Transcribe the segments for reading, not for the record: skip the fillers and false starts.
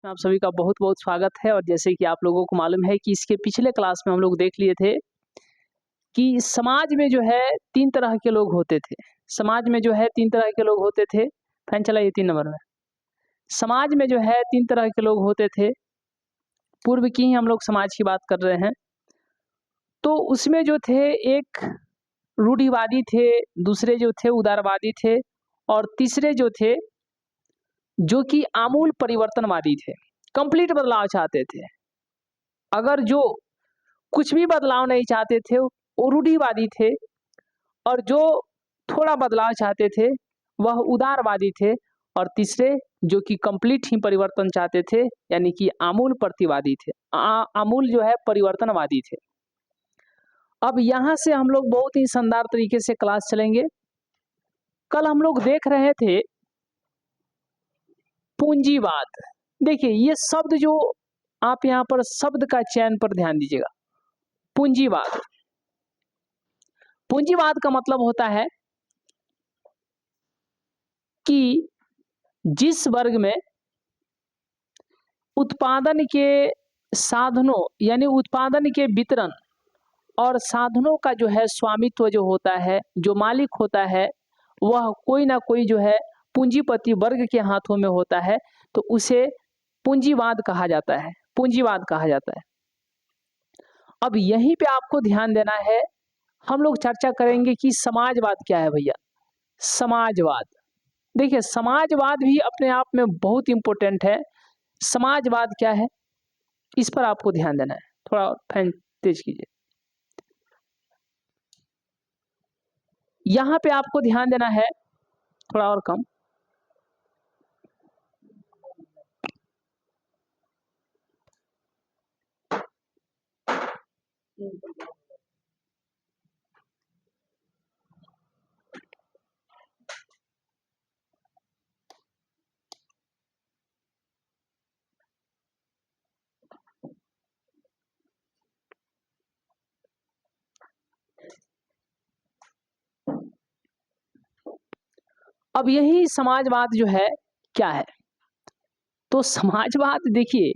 आप सभी का बहुत बहुत स्वागत है। और जैसे कि आप लोगों को मालूम है कि इसके पिछले क्लास में हम लोग देख लिए थे कि समाज में जो है 3 तरह के लोग होते थे। समाज में जो है 3 तरह के लोग होते थे। फैन चलाइए 3 नंबर में। समाज में जो है 3 तरह के लोग होते थे। पूर्व की ही हम लोग समाज की बात कर रहे हैं। तो उसमें जो थे एक रूढ़िवादी थे, दूसरे जो थे उदारवादी थे और तीसरे जो थे जो कि आमूल परिवर्तनवादी थे। कंप्लीट बदलाव चाहते थे। अगर जो कुछ भी बदलाव नहीं चाहते थे वो रूढ़िवादी थे और जो थोड़ा बदलाव चाहते थे वह उदारवादी थे और तीसरे जो कि कंप्लीट ही परिवर्तन चाहते थे यानी कि आमूल प्रतिवादी थे। आमूल जो है परिवर्तनवादी थे। अब यहाँ से हम लोग बहुत ही शानदार तरीके से क्लास चलेंगे। कल हम लोग देख रहे थे पूंजीवाद। देखिए ये शब्द जो आप यहाँ पर शब्द का चयन पर ध्यान दीजिएगा। पूंजीवाद। पूंजीवाद का मतलब होता है कि जिस वर्ग में उत्पादन के साधनों यानी उत्पादन के वितरण और साधनों का जो है स्वामित्व जो होता है, जो मालिक होता है, वह कोई ना कोई जो है पूंजीपति वर्ग के हाथों में होता है, तो उसे पूंजीवाद कहा जाता है। पूंजीवाद कहा जाता है। अब यहीं पे आपको ध्यान देना है। हम लोग चर्चा करेंगे कि समाजवाद क्या है भैया। समाजवाद। देखिए समाजवाद भी अपने आप में बहुत इंपॉर्टेंट है। समाजवाद क्या है इस पर आपको ध्यान देना है। थोड़ा फैन तेज कीजिए। यहाँ पे आपको ध्यान देना है, थोड़ा और कम। अब यही समाजवाद जो है क्या है, तो समाजवाद देखिए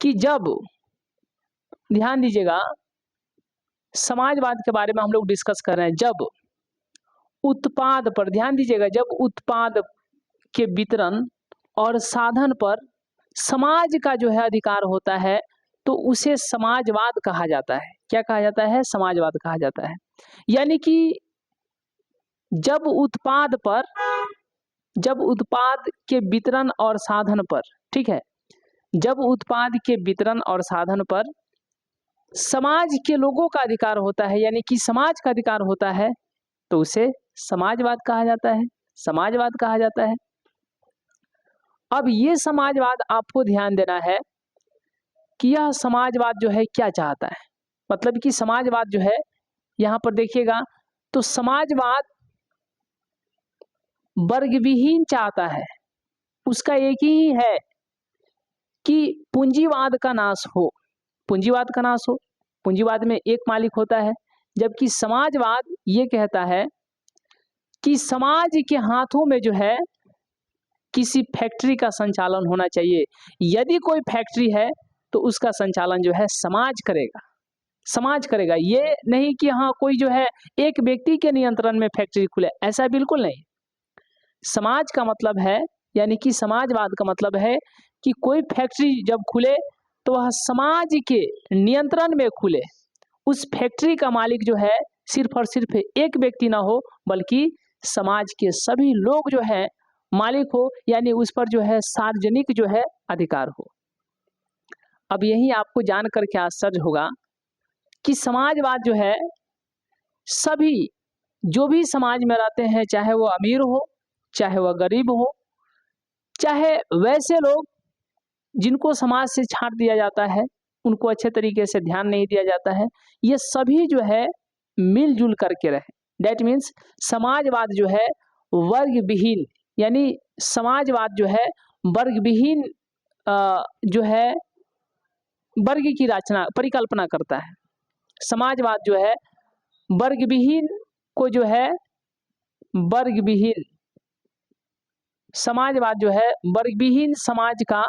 कि जब ध्यान दीजिएगा समाजवाद के बारे में हम लोग डिस्कस कर रहे हैं। जब उत्पाद पर ध्यान दीजिएगा, जब उत्पाद के वितरण और साधन पर समाज का जो है अधिकार होता है तो उसे समाजवाद कहा जाता है। क्या कहा जाता है? समाजवाद कहा जाता है। यानी कि जब उत्पाद के वितरण और साधन पर, ठीक है, जब उत्पाद के वितरण और साधन पर समाज के लोगों का अधिकार होता है यानी कि समाज का अधिकार होता है तो उसे समाजवाद कहा जाता है। समाजवाद कहा जाता है। अब ये समाजवाद आपको ध्यान देना है कि यह समाजवाद जो है क्या चाहता है। मतलब कि समाजवाद जो है यहाँ पर देखिएगा तो समाजवाद वर्गविहीन चाहता है। उसका एक ही है कि पूंजीवाद का नाश हो। पूंजीवाद का नाश हो। पूंजीवाद में एक मालिक होता है, जबकि समाजवाद ये कहता है कि समाज के हाथों में जो है किसी फैक्ट्री का संचालन होना चाहिए। यदि कोई फैक्ट्री है तो उसका संचालन जो है समाज करेगा। समाज करेगा। ये नहीं कि हाँ कोई जो है एक व्यक्ति के नियंत्रण में फैक्ट्री खुले, ऐसा बिल्कुल नहीं। समाज का मतलब है यानी कि समाजवाद का मतलब है कि कोई फैक्ट्री जब खुले तो वह समाज के नियंत्रण में खुले। उस फैक्ट्री का मालिक जो है सिर्फ और सिर्फ एक व्यक्ति ना हो बल्कि समाज के सभी लोग जो है मालिक हो, यानी उस पर जो है सार्वजनिक जो है अधिकार हो। अब यही आपको जान करके आश्चर्य होगा कि समाजवाद जो है सभी जो भी समाज में रहते हैं, चाहे वो अमीर हो, चाहे वह गरीब हो, चाहे वैसे लोग जिनको समाज से छांट दिया जाता है, उनको अच्छे तरीके से ध्यान नहीं दिया जाता है, ये सभी जो है मिलजुल करके रहे। दैट मीन्स समाजवाद जो है वर्ग विहीन, यानी समाजवाद जो है वर्ग विहीन जो है वर्ग की रचना परिकल्पना करता है। समाजवाद जो है वर्ग विहीन को जो है वर्ग विहीन समाजवाद जो है वर्ग विहीन समाज का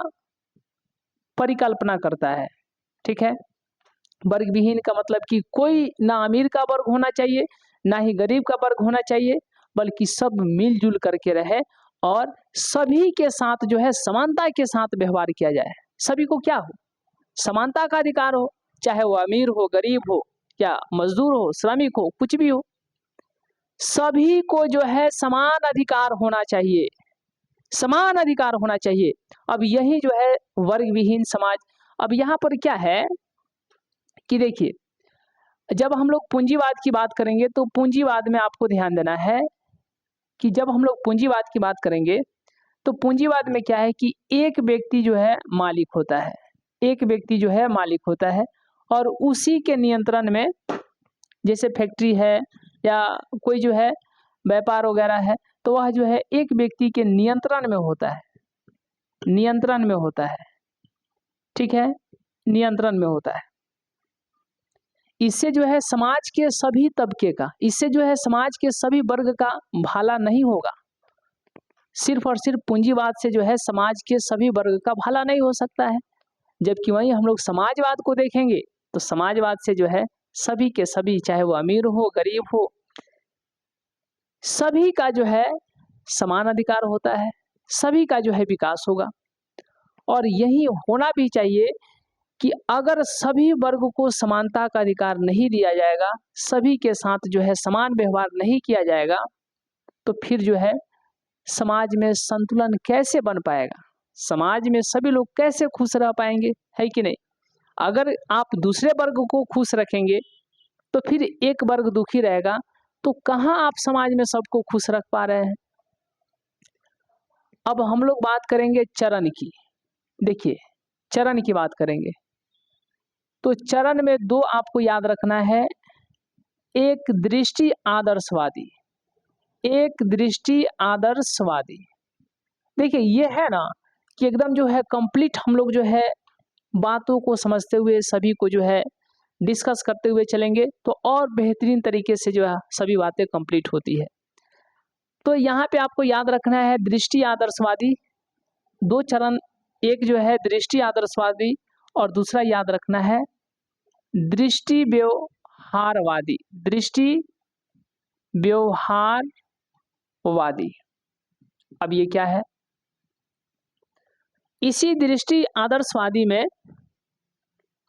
परिकल्पना करता है। ठीक है, वर्ग विहीन का मतलब कि कोई ना अमीर का वर्ग होना चाहिए ना ही गरीब का वर्ग होना चाहिए, बल्कि सब मिलजुल करके रहे और सभी के साथ जो है समानता के साथ व्यवहार किया जाए। सभी को क्या हो, समानता का अधिकार हो, चाहे वो अमीर हो, गरीब हो, या मजदूर हो, श्रमिक हो, कुछ भी हो, सभी को जो है समान अधिकार होना चाहिए, समान अधिकार होना चाहिए। अब यही जो है वर्ग विहीन समाज। अब यहाँ पर क्या है कि देखिए, जब हम लोग पूंजीवाद की बात करेंगे तो पूंजीवाद में आपको ध्यान देना है कि जब हम लोग पूंजीवाद की बात करेंगे तो पूंजीवाद में क्या है कि एक व्यक्ति जो है मालिक होता है, एक व्यक्ति जो है मालिक होता है और उसी के नियंत्रण में, जैसे फैक्ट्री है या कोई जो है व्यापार वगैरह है, तो वह जो है एक व्यक्ति के नियंत्रण में होता है, नियंत्रण में होता है। ठीक है, नियंत्रण में होता है। इससे जो है समाज के सभी तबके का, इससे जो है समाज के सभी वर्ग का भला नहीं होगा। सिर्फ और सिर्फ पूंजीवाद से जो है समाज के सभी वर्ग का भला नहीं हो सकता है। जबकि वहीं हम लोग समाजवाद को देखेंगे तो समाजवाद से जो है सभी के सभी, चाहे वो अमीर हो, गरीब हो, सभी का जो है समान अधिकार होता है, सभी का जो है विकास होगा। और यही होना भी चाहिए कि अगर सभी वर्ग को समानता का अधिकार नहीं दिया जाएगा, सभी के साथ जो है समान व्यवहार नहीं किया जाएगा, तो फिर जो है समाज में संतुलन कैसे बन पाएगा, समाज में सभी लोग कैसे खुश रह पाएंगे, है कि नहीं। अगर आप दूसरे वर्ग को खुश रखेंगे तो फिर एक वर्ग दुखी रहेगा, तो कहाँ आप समाज में सबको खुश रख पा रहे हैं। अब हम लोग बात करेंगे चरण की। देखिए, चरण की बात करेंगे तो चरण में दो आपको याद रखना है, एक दृष्टि आदर्शवादी, एक दृष्टि आदर्शवादी। देखिए ये है ना कि एकदम जो है कंप्लीट हम लोग जो है बातों को समझते हुए सभी को जो है डिस्कस करते हुए चलेंगे तो और बेहतरीन तरीके से जो है सभी बातें कंप्लीट होती है। तो यहाँ पे आपको याद रखना है दृष्टि आदर्शवादी, दो चरण, एक जो है दृष्टि आदर्शवादी और दूसरा याद रखना है दृष्टि व्यवहारवादी, दृष्टि व्यवहारवादी। अब ये क्या है, इसी दृष्टि आदर्शवादी में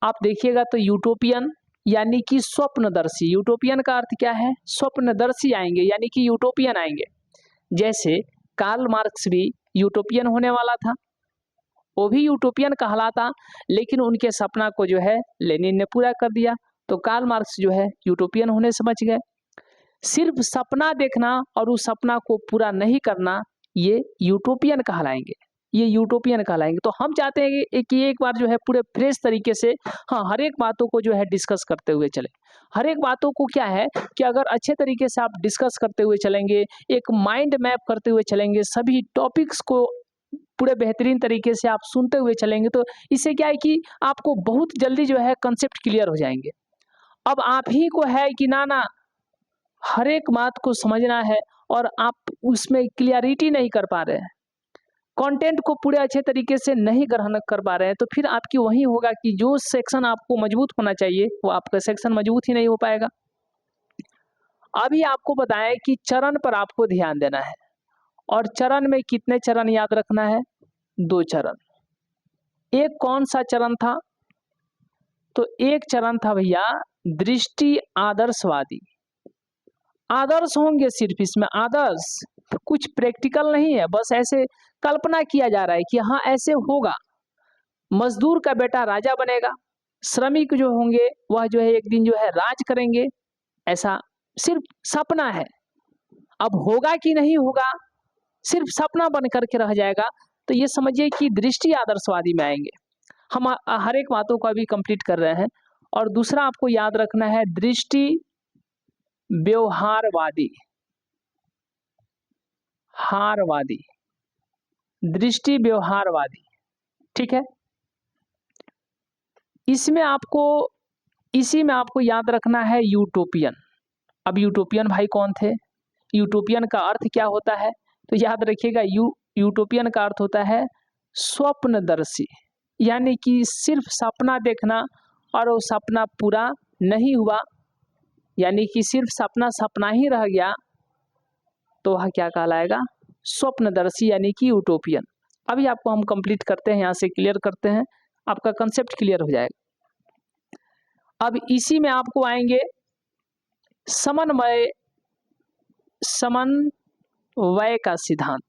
आप देखिएगा तो यूटोपियन यानी कि स्वप्नदर्शी, यूटोपियन का अर्थ क्या है, स्वप्नदर्शी आएंगे यानी कि यूटोपियन आएंगे। जैसे कार्ल मार्क्स भी यूटोपियन होने वाला था, वो भी यूटोपियन कहलाता, लेकिन उनके सपना को जो है लेनिन ने पूरा कर दिया, तो कार्ल मार्क्स जो है यूटोपियन होने से बच गए। सिर्फ सपना देखना और उस सपना को पूरा नहीं करना, ये यूटोपियन कहलाएंगे, ये यूटोपियन कहलाएंगे। तो हम चाहते हैं कि एक बार जो है पूरे फ्रेश तरीके से हर एक बातों को जो है डिस्कस करते हुए चले। हर एक बातों को क्या है कि अगर अच्छे तरीके से आप डिस्कस करते हुए चलेंगे, एक माइंड मैप करते हुए चलेंगे, सभी टॉपिक्स को पूरे बेहतरीन तरीके से आप सुनते हुए चलेंगे, तो इससे क्या है कि आपको बहुत जल्दी जो है कंसेप्ट क्लियर हो जाएंगे। अब आप ही को है कि ना हर एक बात को समझना है और आप उसमें क्लियरिटी नहीं कर पा रहे हैं, कंटेंट को पूरे अच्छे तरीके से नहीं ग्रहण कर पा रहे हैं, तो फिर आपकी वही होगा कि जो सेक्शन आपको मजबूत होना चाहिए वो आपका सेक्शन मजबूत ही नहीं हो पाएगा। अभी आपको बताएं कि चरण पर आपको ध्यान देना है, और चरण में कितने चरण याद रखना है, दो चरण। एक कौन सा चरण था, तो एक चरण था भैया दृष्टि आदर्शवादी। आदर्श होंगे सिर्फ इसमें, आदर्श कुछ प्रैक्टिकल नहीं है, बस ऐसे कल्पना किया जा रहा है कि हाँ ऐसे होगा, मजदूर का बेटा राजा बनेगा, श्रमिक जो होंगे वह जो है एक दिन जो है राज करेंगे, ऐसा सिर्फ सपना है। अब होगा कि नहीं होगा, सिर्फ सपना बन करके रह जाएगा, तो ये समझिए कि दृष्टि आदर्शवादी में आएंगे। हम हर एक बातों को अभी कंप्लीट कर रहे हैं। और दूसरा आपको याद रखना है दृष्टि व्यवहारवादी, हारवादी, दृष्टि व्यवहारवादी। ठीक है, इसमें आपको, इसी में आपको याद रखना है यूटोपियन। अब यूटोपियन भाई कौन थे, यूटोपियन का अर्थ क्या होता है, तो याद रखिएगा यूटोपियन का अर्थ होता है स्वप्नदर्शी, यानी कि सिर्फ सपना देखना और वो सपना पूरा नहीं हुआ, यानी कि सिर्फ सपना सपना ही रह गया, तो वह क्या कहलाएगा? स्वप्नदर्शी यानी कि यूटोपियन। अभी आपको हम कंप्लीट करते हैं, यहाँ से क्लियर करते हैं, आपका कंसेप्ट क्लियर हो जाएगा। अब इसी में आपको आएंगे समन्वय का सिद्धांत।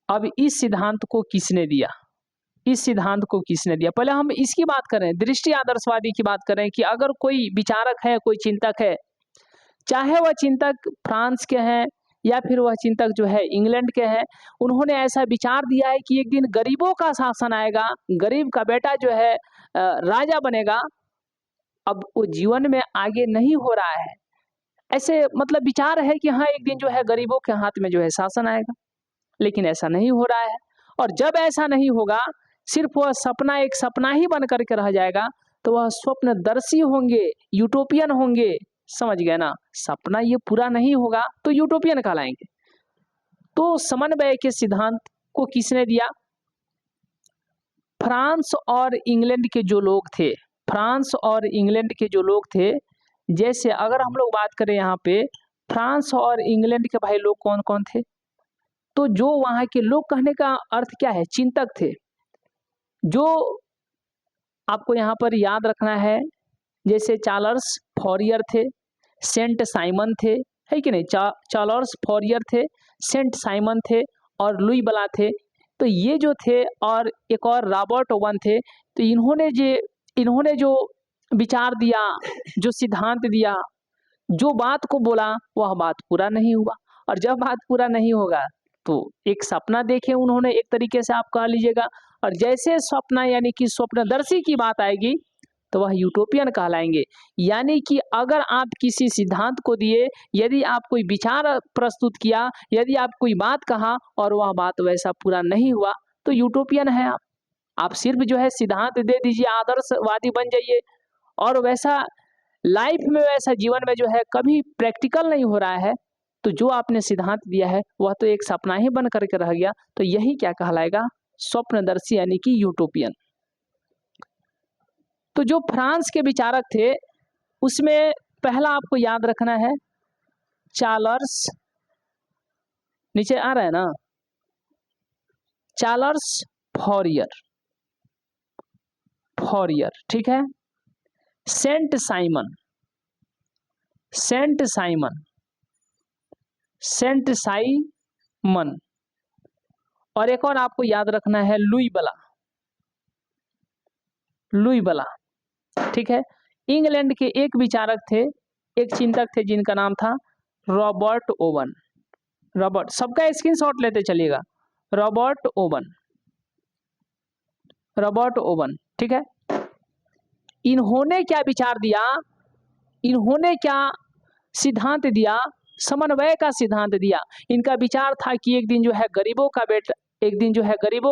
अब इस सिद्धांत को किसने दिया? इस सिद्धांत को किसने दिया? पहले हम इसकी बात करें, दृष्टि आदर्शवादी की बात करें कि अगर कोई विचारक है, कोई चिंतक है, चाहे वह चिंतक फ्रांस के हैं या फिर वह चिंतक जो है इंग्लैंड के हैं, उन्होंने ऐसा विचार दिया है कि एक दिन गरीबों का शासन आएगा, गरीब का बेटा जो है राजा बनेगा। अब वो जीवन में आगे नहीं हो रहा है, ऐसे मतलब विचार है कि हाँ एक दिन जो है गरीबों के हाथ में जो है शासन आएगा, लेकिन ऐसा नहीं हो रहा है। और जब ऐसा नहीं होगा, सिर्फ वह सपना एक सपना ही बन करके रह जाएगा, तो वह स्वप्नदर्शी होंगे, यूटोपियन होंगे। समझ गए ना? सपना ये पूरा नहीं होगा तो यूटोपियन कहलाएंगे। तो समन्वय के सिद्धांत को किसने दिया? फ्रांस और इंग्लैंड के जो लोग थे, फ्रांस और इंग्लैंड के जो लोग थे, जैसे अगर हम लोग बात करें यहाँ पे फ्रांस और इंग्लैंड के भाई लोग कौन कौन थे, तो जो वहाँ के लोग कहने का अर्थ क्या है? चिंतक थे। जो आपको यहाँ पर याद रखना है, जैसे चार्ल्स फॉरियर थे, सेंट साइमन थे, है कि नहीं? चार्ल्स फॉरियर थे, सेंट साइमन थे और लुई बला थे। तो ये जो थे, और एक और रॉबर्ट ओवन थे। तो इन्होंने जो विचार दिया, जो सिद्धांत दिया, जो बात को बोला, वह बात पूरा नहीं हुआ। और जब बात पूरा नहीं होगा तो एक सपना देखे उन्होंने, एक तरीके से आप कह लीजिएगा। और जैसे सपना यानी कि स्वप्नदर्शी की बात आएगी तो वह यूटोपियन कहलाएंगे। यानी कि अगर आप किसी सिद्धांत को दिए, यदि आप कोई विचार प्रस्तुत किया, यदि आप कोई बात कहा और वह बात वैसा पूरा नहीं हुआ, तो यूटोपियन है आप सिर्फ जो है सिद्धांत दे दीजिए, आदर्शवादी बन जाइए, और वैसा लाइफ में, वैसा जीवन में जो है कभी प्रैक्टिकल नहीं हो रहा है, तो जो आपने सिद्धांत दिया है वह तो एक सपना ही बन करके रह गया। तो यही क्या कहलाएगा? स्वप्नदर्शी यानी कि यूटोपियन। तो जो फ्रांस के विचारक थे, उसमें पहला आपको याद रखना है चार्ल्स, नीचे आ रहा है ना, चार्ल्स फॉरियर, ठीक है। सेंट साइमन, और एक और आपको याद रखना है लुई बला, ठीक है। इंग्लैंड के एक विचारक थे, एक चिंतक थे, जिनका नाम था रॉबर्ट ओवन। सबका स्क्रीनशॉट लेते चलिएगा। रॉबर्ट ओवन, ठीक है। इन्होंने क्या विचार दिया, इन्होंने क्या सिद्धांत दिया? समन्वय का सिद्धांत दिया। इनका विचार था कि एक दिन जो है गरीबों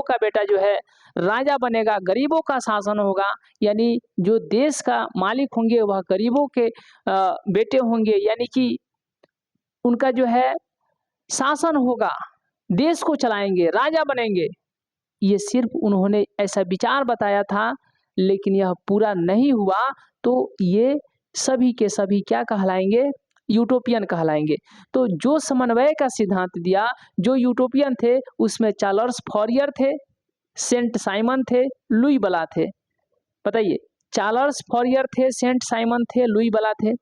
का बेटा जो है राजा बनेगा, गरीबों का शासन होगा, यानी जो देश का मालिक होंगे वह गरीबों के बेटे होंगे, यानी कि उनका जो है शासन होगा, देश को चलाएंगे, राजा बनेंगे। ये सिर्फ उन्होंने ऐसा विचार बताया था, लेकिन यह पूरा नहीं हुआ, तो ये सभी के सभी क्या कहलाएंगे? यूटोपियन कहलाएंगे। तो जो समन्वय का सिद्धांत दिया, जो यूटोपियन थे, उसमें चार्ल्स फॉरियर थे, सेंट साइमन थे, लुई बला थे। बताइए, चार्ल्स फॉरियर थे, सेंट साइमन थे, लुई बला थे।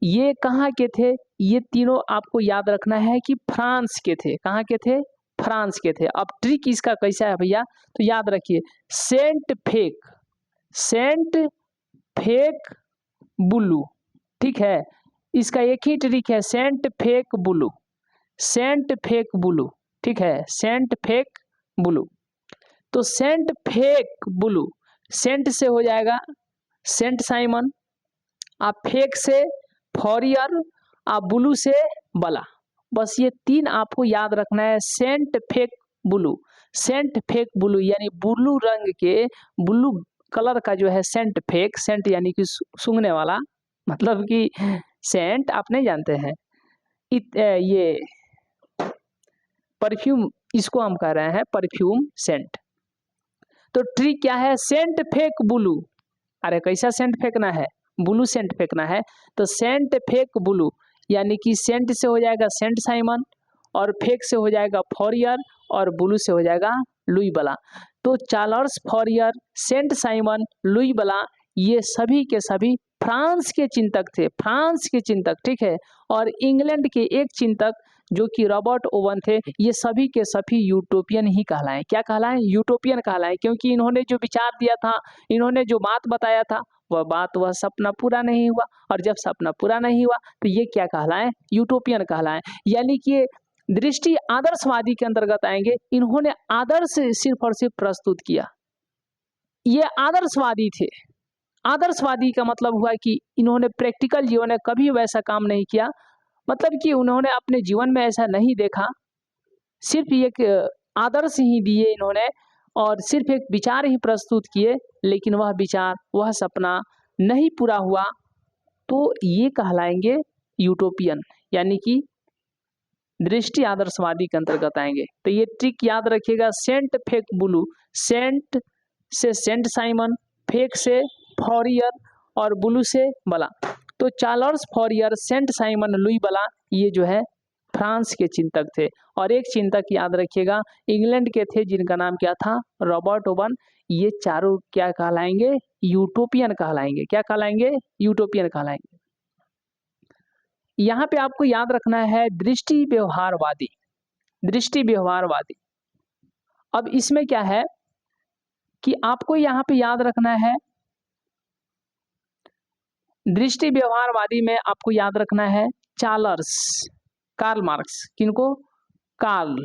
ये कहाँ के थे? ये तीनों आपको याद रखना है कि फ्रांस के थे। कहाँ के थे? फ्रांस के थे। अब ट्रिक इसका कैसा है भैया, तो याद रखिए, सेंट फेक बुलू, ठीक है। इसका एक ही ट्रिक है, सेंट फेक बुलू, ठीक है, सेंट फेक बुलू। तो सेंट फेक बुलू, सेंट से हो जाएगा सेंट साइमन, आप फेक से फॉरियर, आप बुलू से बला। बस ये तीन आपको याद रखना है। सेंट फेक बुलू यानी ब्लू रंग के, ब्लू कलर का जो है सेंट फेक, सेंट यानी कि सूंघने वाला, मतलब कि सेंट आप नहीं जानते हैं, ये परफ्यूम, इसको हम कह रहे हैं परफ्यूम सेंट। तो ट्रिक क्या है, सेंट फेक ब्लू। अरे कैसा सेंट फेंकना है, ब्लू सेंट फेंकना है। तो सेंट फेक ब्लू, यानी कि सेंट से हो जाएगा सेंट साइमन, और फेक से हो जाएगा फॉरियर, और ब्लू से हो जाएगा लुई बला। तो Charles Fourier, Saint Simon, Louis Blanc, ये सभी के सभी फ्रांस के चिंतक थे, फ्रांस के चिंतक, ठीक है। और इंग्लैंड के एक चिंतक जो कि रॉबर्ट ओवन थे, ये सभी के सभी यूटोपियन ही कहलाएं। क्या कहलाएं, यूटोपियन कहलाएं, क्योंकि इन्होंने जो विचार दिया था, इन्होंने जो बात बताया था, वह सपना पूरा नहीं हुआ। और जब सपना पूरा नहीं हुआ तो ये क्या कहलाएं, यूटोपियन कहलाएं। यानी कि ये दृष्टि आदर्शवादी के अंतर्गत आएंगे। इन्होंने आदर्श सिर्फ और सिर्फ प्रस्तुत किया, ये आदर्शवादी थे। आदर्शवादी का मतलब हुआ कि इन्होंने प्रैक्टिकल जीवन में कभी वैसा काम नहीं किया, मतलब कि उन्होंने अपने जीवन में ऐसा नहीं देखा, सिर्फ एक आदर्श ही दिए इन्होंने, और सिर्फ एक विचार ही प्रस्तुत किए, लेकिन वह विचार, वह सपना नहीं पूरा हुआ। तो ये कहलाएंगे यूटोपियन, यानी कि दृष्टि आदर्शवादी के अंतर्गत आएंगे। तो ये ट्रिक याद रखिएगा, सेंट फेक ब्लू, सेंट से सेंट साइमन, फेक से फॉरियर, और ब्लू से बला। तो Charles Fourier, Saint Simon, Louis Blanc, ये जो है फ्रांस के चिंतक थे। और एक चिंतक याद रखिएगा, इंग्लैंड के थे, जिनका नाम क्या था, रॉबर्ट ओवन। ये चारों क्या कहलाएंगे, यूटोपियन कहलाएंगे। क्या कहलाएंगे, यूटोपियन कहलाएंगे। यहाँ पे आपको याद रखना है दृष्टि व्यवहारवादी, दृष्टि व्यवहारवादी। अब इसमें क्या है कि आपको यहाँ पे याद रखना है, दृष्टि व्यवहारवादी में आपको याद रखना है चार्ल्स, कार्ल मार्क्स। किनको, कार्ल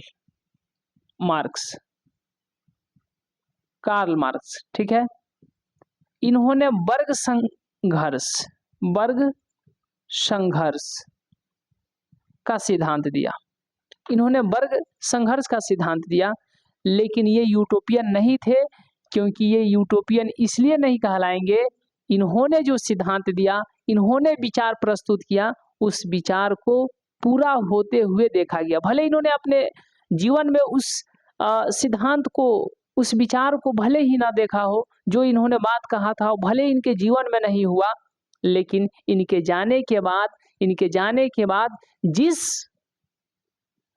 मार्क्स, कार्ल मार्क्स, ठीक है। इन्होंने वर्ग संघर्ष, वर्ग संघर्ष का सिद्धांत दिया। इन्होंने वर्ग संघर्ष का सिद्धांत दिया, लेकिन ये यूटोपियन नहीं थे। क्योंकि ये यूटोपियन इसलिए नहीं कहलाएंगे, इन्होंने जो सिद्धांत दिया, इन्होंने विचार प्रस्तुत किया, उस विचार को पूरा होते हुए देखा गया। भले इन्होंने अपने जीवन में उस सिद्धांत को, उस विचार को भले ही ना देखा हो, जो इन्होंने बात कहा था भले इनके जीवन में नहीं हुआ, लेकिन इनके जाने के बाद जिस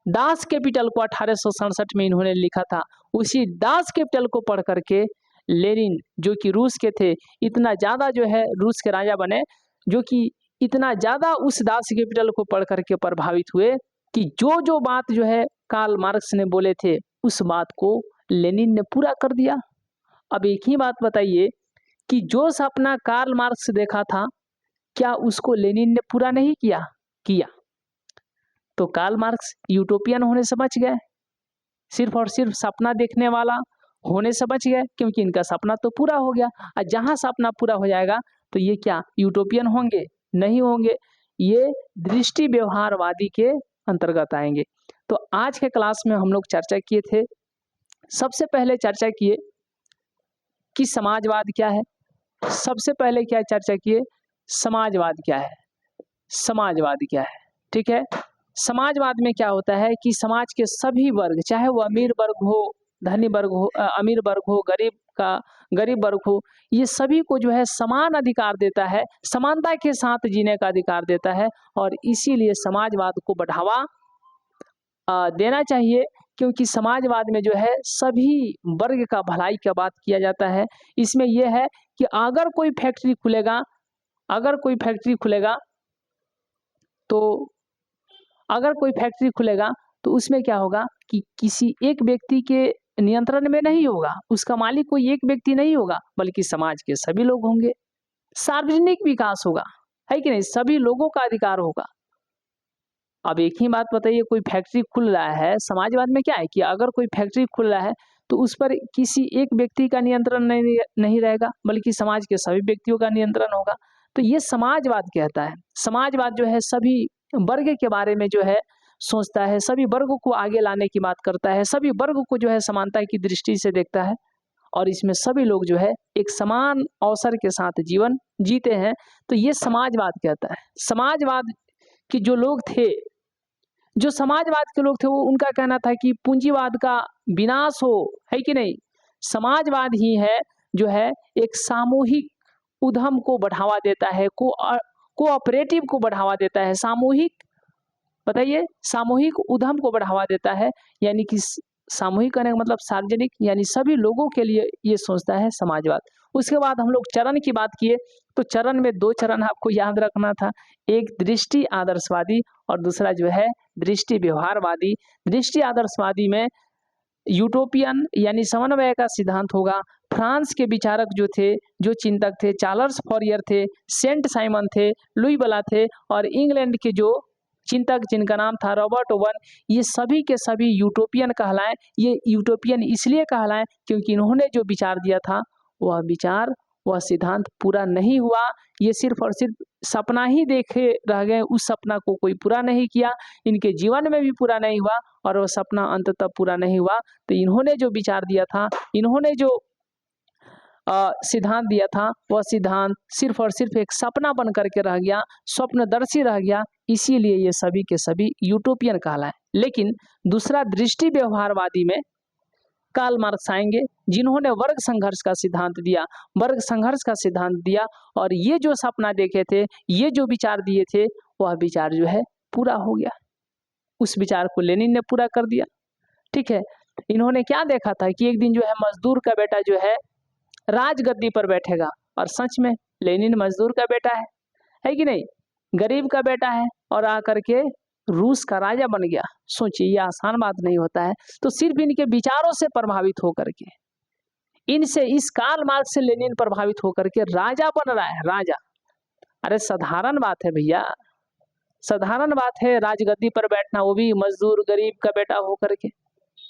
दास कैपिटल को 1867 में इन्होंने लिखा था, उसी दास कैपिटल को पढ़ करके लेनिन, जो कि रूस के थे, इतना ज़्यादा जो है रूस के राजा बने, जो कि इतना ज़्यादा उस दास कैपिटल को पढ़ करके प्रभावित हुए कि जो जो बात जो है कार्ल मार्क्स ने बोले थे, उस बात को लेनिन ने पूरा कर दिया। अब एक ही बात बताइए कि जो सपना कार्ल मार्क्स देखा था, क्या उसको लेनिन ने पूरा नहीं किया? तो कार्ल मार्क्स यूटोपियन होने से बच गए, सिर्फ और सिर्फ सपना देखने वाला होने से बच गए, क्योंकि इनका सपना तो पूरा हो गया। और जहाँ सपना पूरा हो जाएगा तो ये क्या यूटोपियन होंगे? नहीं होंगे, ये दृष्टि व्यवहारवादी के अंतर्गत आएंगे। तो आज के क्लास में हम लोग चर्चा किए थे, सबसे पहले चर्चा किए कि समाजवाद क्या है। सबसे पहले क्या चर्चा किए, समाजवाद क्या है, समाजवाद क्या है, ठीक है। समाजवाद में क्या होता है कि समाज के सभी वर्ग, चाहे वो अमीर वर्ग हो, धनी वर्ग हो, अमीर वर्ग हो, गरीब वर्ग हो, ये सभी को जो है समान अधिकार देता है, समानता के साथ जीने का अधिकार देता है। और इसीलिए समाजवाद को बढ़ावा देना चाहिए, क्योंकि समाजवाद में जो है सभी वर्ग का भलाई का बात किया जाता है। इसमें यह है कि अगर कोई फैक्ट्री खुलेगा, तो उसमें क्या होगा कि किसी एक व्यक्ति के नियंत्रण में नहीं होगा, उसका मालिक कोई एक व्यक्ति नहीं होगा, बल्कि समाज के सभी लोग होंगे। सार्वजनिक विकास होगा, है कि नहीं, सभी लोगों का अधिकार होगा। अब एक ही बात बताइए, कोई फैक्ट्री खुल रहा है, समाजवाद में क्या है कि अगर कोई फैक्ट्री खुल रहा है तो उस पर किसी एक व्यक्ति का नियंत्रण नहीं रहेगा, बल्कि समाज के सभी व्यक्तियों का नियंत्रण होगा। तो ये समाजवाद कहता है। समाजवाद जो है सभी वर्ग के बारे में जो है सोचता है, सभी वर्गों को आगे लाने की बात करता है, सभी वर्ग को जो है समानता की दृष्टि से देखता है, और इसमें सभी लोग जो है एक समान अवसर के साथ जीवन जीते हैं। तो ये समाजवाद कहता है। समाजवाद के जो लोग थे, जो समाजवाद के लोग थे, वो उनका कहना था कि पूंजीवाद का विनाश हो, है कि नहीं, समाजवाद ही है जो है एक सामूहिक उद्यम को बढ़ावा देता है, कोऑपरेटिव को बढ़ावा देता है, सामूहिक, बताइए, सामूहिक उद्यम को बढ़ावा देता है, यानी कि सामूहिक करने का मतलब सार्वजनिक, यानी सभी लोगों के लिए ये सोचता है समाजवाद। उसके बाद हम लोग चरण की बात किए तो चरण में 2 चरण आपको याद रखना था, एक दृष्टि आदर्शवादी और दूसरा जो है दृष्टि व्यवहारवादी। दृष्टि आदर्शवादी में यूटोपियन यानी समन्वय का सिद्धांत होगा। फ्रांस के विचारक जो थे, जो चिंतक थे, चार्ल्स फॉरियर थे, सेंट साइमन थे, लुई बला थे, और इंग्लैंड के जो चिंतक जिनका नाम था रॉबर्ट ओवन, ये सभी के सभी यूटोपियन कहलाएं। ये यूटोपियन इसलिए कहलाएं क्योंकि इन्होंने जो विचार दिया था वह विचार, वह सिद्धांत पूरा नहीं हुआ। ये सिर्फ और सिर्फ सपना ही देखे रह गए, उस सपना को कोई पूरा नहीं किया, इनके जीवन में भी पूरा नहीं हुआ और वह सपना अंततः पूरा नहीं हुआ। तो इन्होंने जो विचार दिया था, इन्होंने जो सिद्धांत दिया था, वह सिद्धांत सिर्फ और सिर्फ एक सपना बन करके रह गया, स्वप्नदर्शी रह गया, इसीलिए ये सभी के सभी यूटोपियन कहलाए। लेकिन दूसरा दृष्टि व्यवहारवादी में कार्ल मार्क्स आएंगे, जिन्होंने वर्ग संघर्ष का सिद्धांत दिया, वर्ग संघर्ष का सिद्धांत दिया, और ये जो सपना देखे थे, ये जो विचार दिए थे, वह विचार जो है पूरा हो गया। उस विचार को लेनिन ने पूरा कर दिया। ठीक है, इन्होंने क्या देखा था कि एक दिन जो है मजदूर का बेटा जो है राजगद्दी पर बैठेगा, और सच में लेनिन मजदूर का बेटा है कि नहीं, गरीब का बेटा है, और आकर के रूस का राजा बन गया। सोचिए, ये आसान बात नहीं होता है। तो सिर्फ इनके विचारों से प्रभावित होकर के, इनसे, इस कार्ल मार्क्स से लेनिन प्रभावित होकर के राजा बन रहा है, राजा। अरे साधारण बात है भैया, साधारण बात है राजगद्दी पर बैठना, वो भी मजदूर गरीब का बेटा होकर के।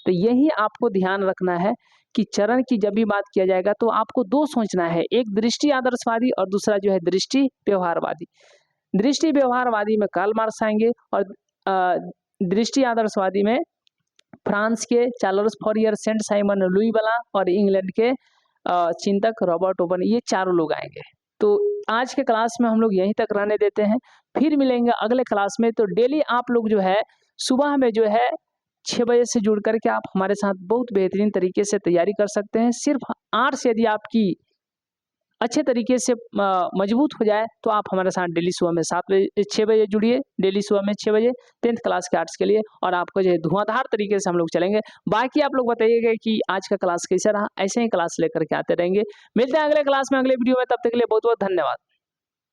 तो यही आपको ध्यान रखना है कि चरण की जब भी बात किया जाएगा तो आपको 2 सोचना है, एक दृष्टि आदर्शवादी और दूसरा जो है दृष्टि व्यवहारवादी। दृष्टि व्यवहारवादी में कार्ल मार्क्स आएंगे और दृष्टि आदर्शवादी में फ्रांस के Charles Fourier, Saint Simon, Louis Blanc और इंग्लैंड के चिंतक रॉबर्ट ओवन, ये चारों लोग आएंगे। तो आज के क्लास में हम लोग यहीं तक रहने देते हैं, फिर मिलेंगे अगले क्लास में। तो डेली आप लोग जो है सुबह में जो है 6 बजे से जुड़ करके आप हमारे साथ बहुत बेहतरीन तरीके से तैयारी कर सकते हैं। सिर्फ 8 से यदि आपकी अच्छे तरीके से मजबूत हो जाए तो आप हमारे साथ डेली सुबह में 6 बजे जुड़िए, डेली सुबह में 6 बजे 10th क्लास के आर्ट्स के लिए, और आपको जो है धुआंधार तरीके से हम लोग चलेंगे। बाकी आप लोग बताइएगा कि आज का क्लास कैसा रहा, ऐसे ही क्लास लेकर के आते रहेंगे। मिलते हैं अगले क्लास में, अगले वीडियो में, तब तक के लिए बहुत बहुत धन्यवाद।